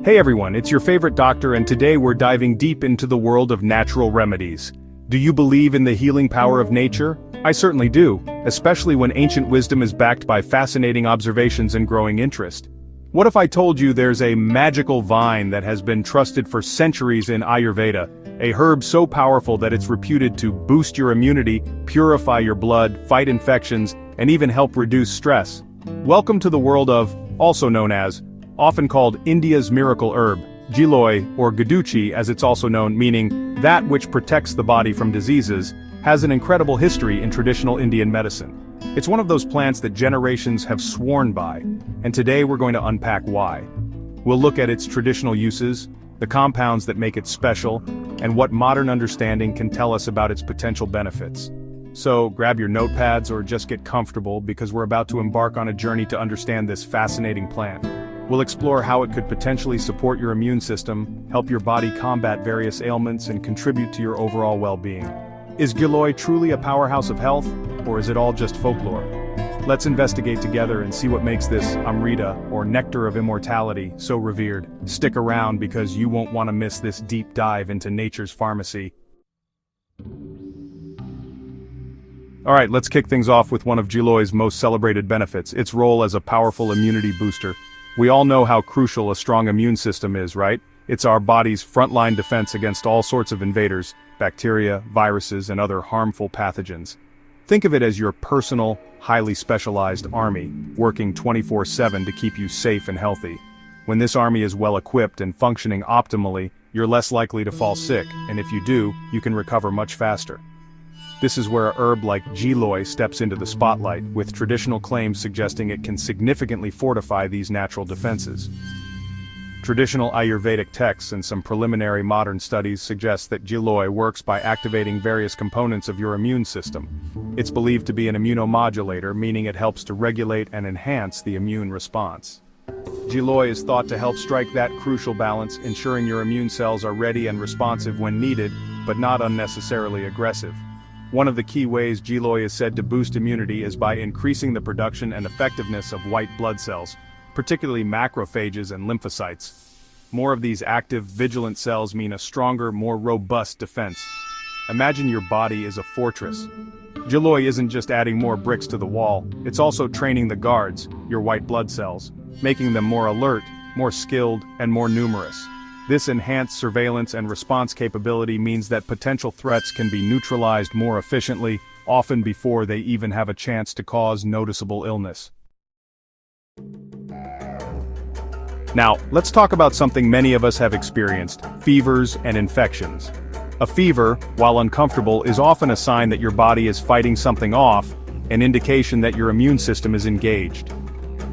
Hey everyone, it's your favorite doctor, and today we're diving deep into the world of natural remedies. Do you believe in the healing power of nature? I certainly do, especially when ancient wisdom is backed by fascinating observations and growing interest. What if I told you there's a magical vine that has been trusted for centuries in Ayurveda, a herb so powerful that it's reputed to boost your immunity, purify your blood, fight infections, and even help reduce stress? Welcome to the world of, also known as, often called India's miracle herb, Giloy, or Gaduchi as it's also known, meaning that which protects the body from diseases, has an incredible history in traditional Indian medicine. It's one of those plants that generations have sworn by, and today we're going to unpack why. We'll look at its traditional uses, the compounds that make it special, and what modern understanding can tell us about its potential benefits. So grab your notepads or just get comfortable because we're about to embark on a journey to understand this fascinating plant. We'll explore how it could potentially support your immune system, help your body combat various ailments, and contribute to your overall well-being. Is Giloy truly a powerhouse of health, or is it all just folklore? Let's investigate together and see what makes this Amrita, or nectar of immortality, so revered. Stick around because you won't want to miss this deep dive into nature's pharmacy. Alright, let's kick things off with one of Giloy's most celebrated benefits, its role as a powerful immunity booster. We all know how crucial a strong immune system is, right? It's our body's frontline defense against all sorts of invaders, bacteria, viruses, and other harmful pathogens. Think of it as your personal, highly specialized army, working 24/7 to keep you safe and healthy. When this army is well equipped and functioning optimally, you're less likely to fall sick, and if you do, you can recover much faster. This is where a herb like Giloy steps into the spotlight, with traditional claims suggesting it can significantly fortify these natural defenses. Traditional Ayurvedic texts and some preliminary modern studies suggest that Giloy works by activating various components of your immune system. It's believed to be an immunomodulator, meaning it helps to regulate and enhance the immune response. Giloy is thought to help strike that crucial balance, ensuring your immune cells are ready and responsive when needed, but not unnecessarily aggressive. One of the key ways Giloy is said to boost immunity is by increasing the production and effectiveness of white blood cells, particularly macrophages and lymphocytes. More of these active, vigilant cells mean a stronger, more robust defense. Imagine your body is a fortress. Giloy isn't just adding more bricks to the wall, it's also training the guards, your white blood cells, making them more alert, more skilled, and more numerous. This enhanced surveillance and response capability means that potential threats can be neutralized more efficiently, often before they even have a chance to cause noticeable illness. Now, let's talk about something many of us have experienced: fevers and infections. A fever, while uncomfortable, is often a sign that your body is fighting something off, an indication that your immune system is engaged.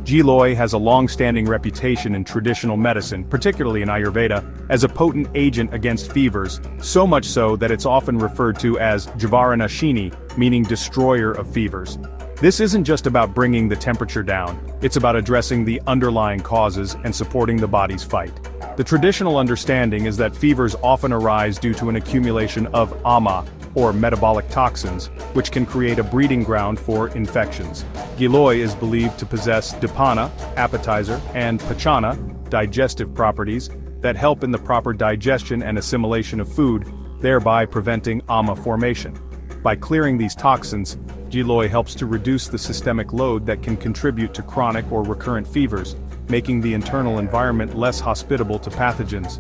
Giloy has a long-standing reputation in traditional medicine, particularly in Ayurveda, as a potent agent against fevers, so much so that it's often referred to as Jivaranashini, meaning destroyer of fevers. This isn't just about bringing the temperature down, it's about addressing the underlying causes and supporting the body's fight. The traditional understanding is that fevers often arise due to an accumulation of ama, or metabolic toxins, which can create a breeding ground for infections. Giloy is believed to possess dipana, appetizer, and pachana, digestive properties, that help in the proper digestion and assimilation of food, thereby preventing ama formation. By clearing these toxins, Giloy helps to reduce the systemic load that can contribute to chronic or recurrent fevers, making the internal environment less hospitable to pathogens.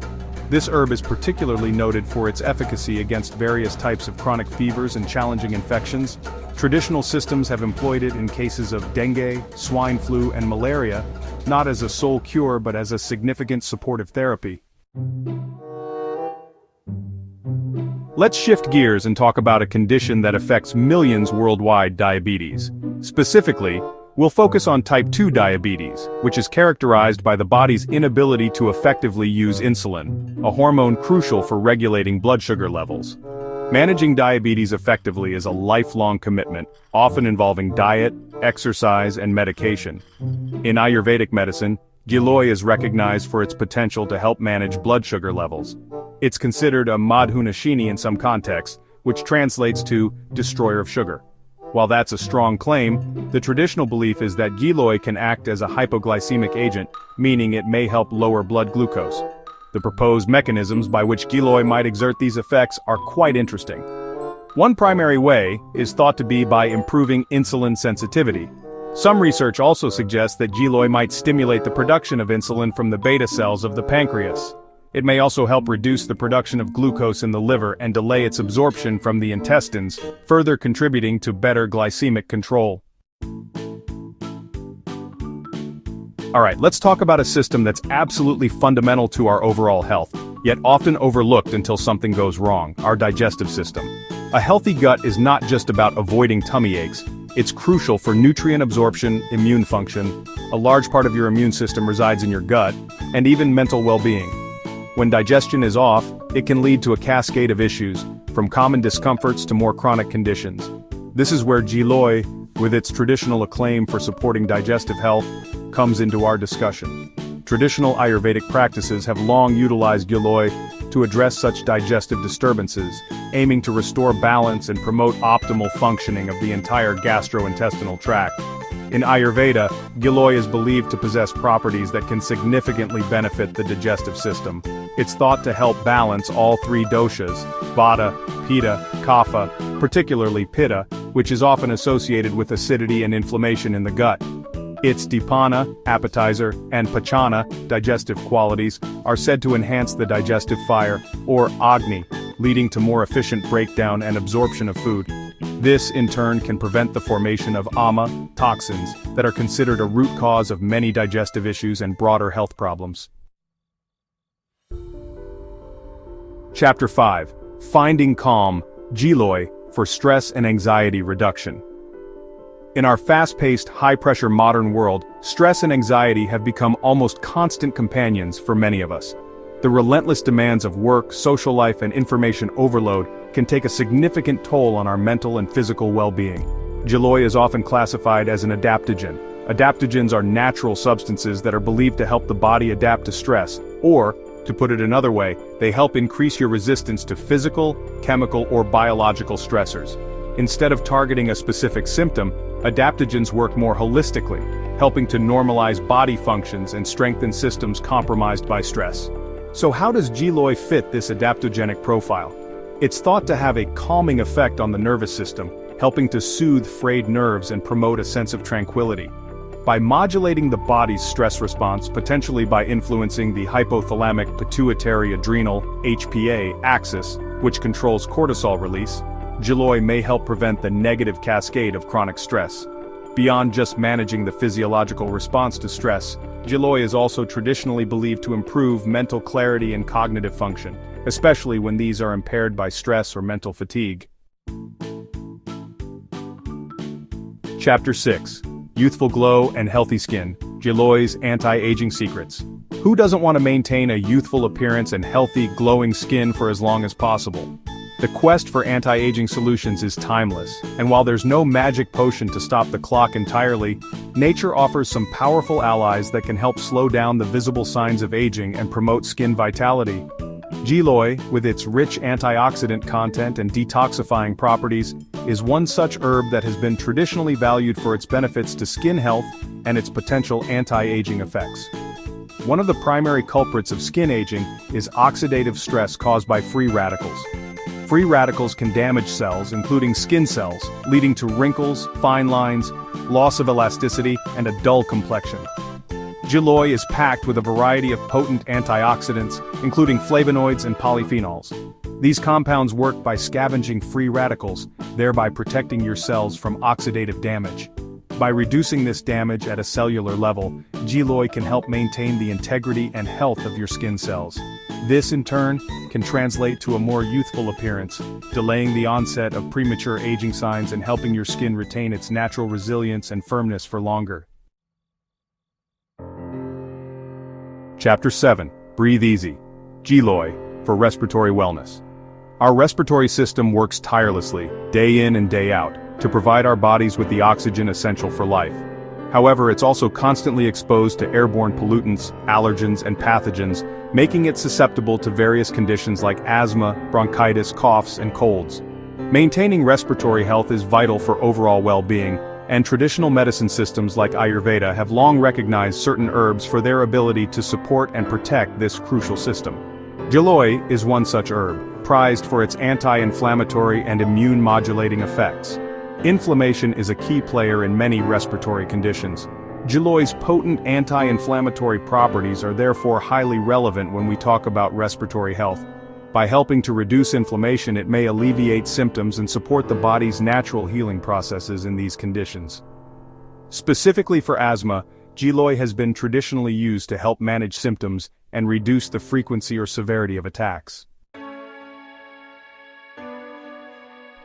This herb is particularly noted for its efficacy against various types of chronic fevers and challenging infections. Traditional systems have employed it in cases of dengue, swine flu, and malaria, not as a sole cure but as a significant supportive therapy. Let's shift gears and talk about a condition that affects millions worldwide: diabetes. Specifically, we'll focus on type 2 diabetes, which is characterized by the body's inability to effectively use insulin, a hormone crucial for regulating blood sugar levels. Managing diabetes effectively is a lifelong commitment, often involving diet, exercise, and medication. In Ayurvedic medicine, Giloy is recognized for its potential to help manage blood sugar levels. It's considered a madhunashini in some contexts, which translates to destroyer of sugar. While that's a strong claim, the traditional belief is that Giloy can act as a hypoglycemic agent, meaning it may help lower blood glucose. The proposed mechanisms by which Giloy might exert these effects are quite interesting. One primary way is thought to be by improving insulin sensitivity. Some research also suggests that Giloy might stimulate the production of insulin from the beta cells of the pancreas. It may also help reduce the production of glucose in the liver and delay its absorption from the intestines, further contributing to better glycemic control. Alright, let's talk about a system that's absolutely fundamental to our overall health, yet often overlooked until something goes wrong: our digestive system. A healthy gut is not just about avoiding tummy aches. It's crucial for nutrient absorption, immune function. A large part of your immune system resides in your gut, and even mental well-being. When digestion is off, it can lead to a cascade of issues, from common discomforts to more chronic conditions. This is where Giloy, with its traditional acclaim for supporting digestive health, comes into our discussion. Traditional Ayurvedic practices have long utilized Giloy to address such digestive disturbances, aiming to restore balance and promote optimal functioning of the entire gastrointestinal tract. In Ayurveda, Giloy is believed to possess properties that can significantly benefit the digestive system. It's thought to help balance all three doshas: Vata, Pitta, Kapha, particularly Pitta, which is often associated with acidity and inflammation in the gut. Its dipana, appetizer, and pachana, digestive qualities, are said to enhance the digestive fire, or agni, leading to more efficient breakdown and absorption of food. This, in turn, can prevent the formation of ama, toxins, that are considered a root cause of many digestive issues and broader health problems. Chapter 5. Finding Calm, Giloy, for Stress and Anxiety Reduction. In our fast-paced, high-pressure modern world, stress and anxiety have become almost constant companions for many of us. The relentless demands of work, social life, and information overload can take a significant toll on our mental and physical well-being. Giloy is often classified as an adaptogen. Adaptogens are natural substances that are believed to help the body adapt to stress, or, to put it another way, they help increase your resistance to physical, chemical, or biological stressors. Instead of targeting a specific symptom, adaptogens work more holistically, helping to normalize body functions and strengthen systems compromised by stress. So how does Giloy fit this adaptogenic profile? It's thought to have a calming effect on the nervous system, helping to soothe frayed nerves and promote a sense of tranquility. By modulating the body's stress response, potentially by influencing the hypothalamic pituitary adrenal (HPA) axis, which controls cortisol release, Giloy may help prevent the negative cascade of chronic stress. Beyond just managing the physiological response to stress, Giloy is also traditionally believed to improve mental clarity and cognitive function, especially when these are impaired by stress or mental fatigue. Chapter 6. Youthful Glow and Healthy Skin, Giloy's Anti-Aging Secrets. Who doesn't want to maintain a youthful appearance and healthy, glowing skin for as long as possible? The quest for anti-aging solutions is timeless, and while there's no magic potion to stop the clock entirely, nature offers some powerful allies that can help slow down the visible signs of aging and promote skin vitality. Giloy, with its rich antioxidant content and detoxifying properties, is one such herb that has been traditionally valued for its benefits to skin health and its potential anti-aging effects. One of the primary culprits of skin aging is oxidative stress caused by free radicals. Free radicals can damage cells, including skin cells, leading to wrinkles, fine lines, loss of elasticity, and a dull complexion. Giloy is packed with a variety of potent antioxidants, including flavonoids and polyphenols. These compounds work by scavenging free radicals, thereby protecting your cells from oxidative damage. By reducing this damage at a cellular level, Giloy can help maintain the integrity and health of your skin cells. This, in turn, can translate to a more youthful appearance, delaying the onset of premature aging signs and helping your skin retain its natural resilience and firmness for longer. Chapter 7. Breathe Easy, Giloy, for Respiratory Wellness. Our respiratory system works tirelessly, day in and day out, to provide our bodies with the oxygen essential for life. However, it's also constantly exposed to airborne pollutants, allergens, and pathogens, making it susceptible to various conditions like asthma, bronchitis, coughs, and colds. Maintaining respiratory health is vital for overall well-being, and traditional medicine systems like Ayurveda have long recognized certain herbs for their ability to support and protect this crucial system. Giloy is one such herb, prized for its anti-inflammatory and immune-modulating effects. Inflammation is a key player in many respiratory conditions. Giloy's potent anti-inflammatory properties are therefore highly relevant when we talk about respiratory health. By helping to reduce inflammation, it may alleviate symptoms and support the body's natural healing processes in these conditions. Specifically for asthma, Giloy has been traditionally used to help manage symptoms and reduce the frequency or severity of attacks.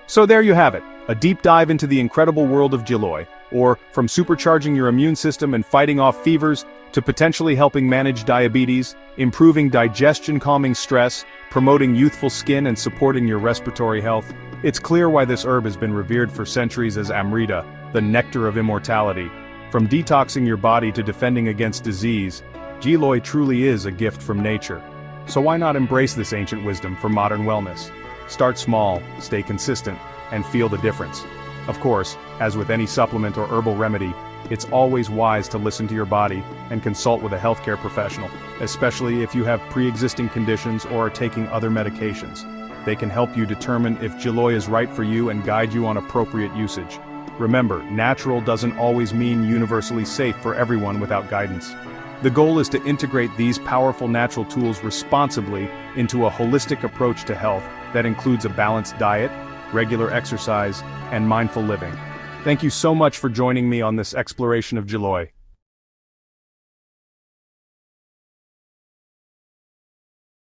So there you have it, a deep dive into the incredible world of Giloy, or from supercharging your immune system and fighting off fevers, to potentially helping manage diabetes, improving digestion, calming stress, promoting youthful skin and supporting your respiratory health. It's clear why this herb has been revered for centuries as Amrita, the nectar of immortality. From detoxing your body to defending against disease, Giloy truly is a gift from nature. So why not embrace this ancient wisdom for modern wellness? Start small, stay consistent, and feel the difference. Of course, as with any supplement or herbal remedy, it's always wise to listen to your body and consult with a healthcare professional, especially if you have pre-existing conditions or are taking other medications. They can help you determine if Giloy is right for you and guide you on appropriate usage. Remember, natural doesn't always mean universally safe for everyone without guidance. The goal is to integrate these powerful natural tools responsibly into a holistic approach to health that includes a balanced diet, regular exercise, and mindful living. Thank you so much for joining me on this exploration of Giloy.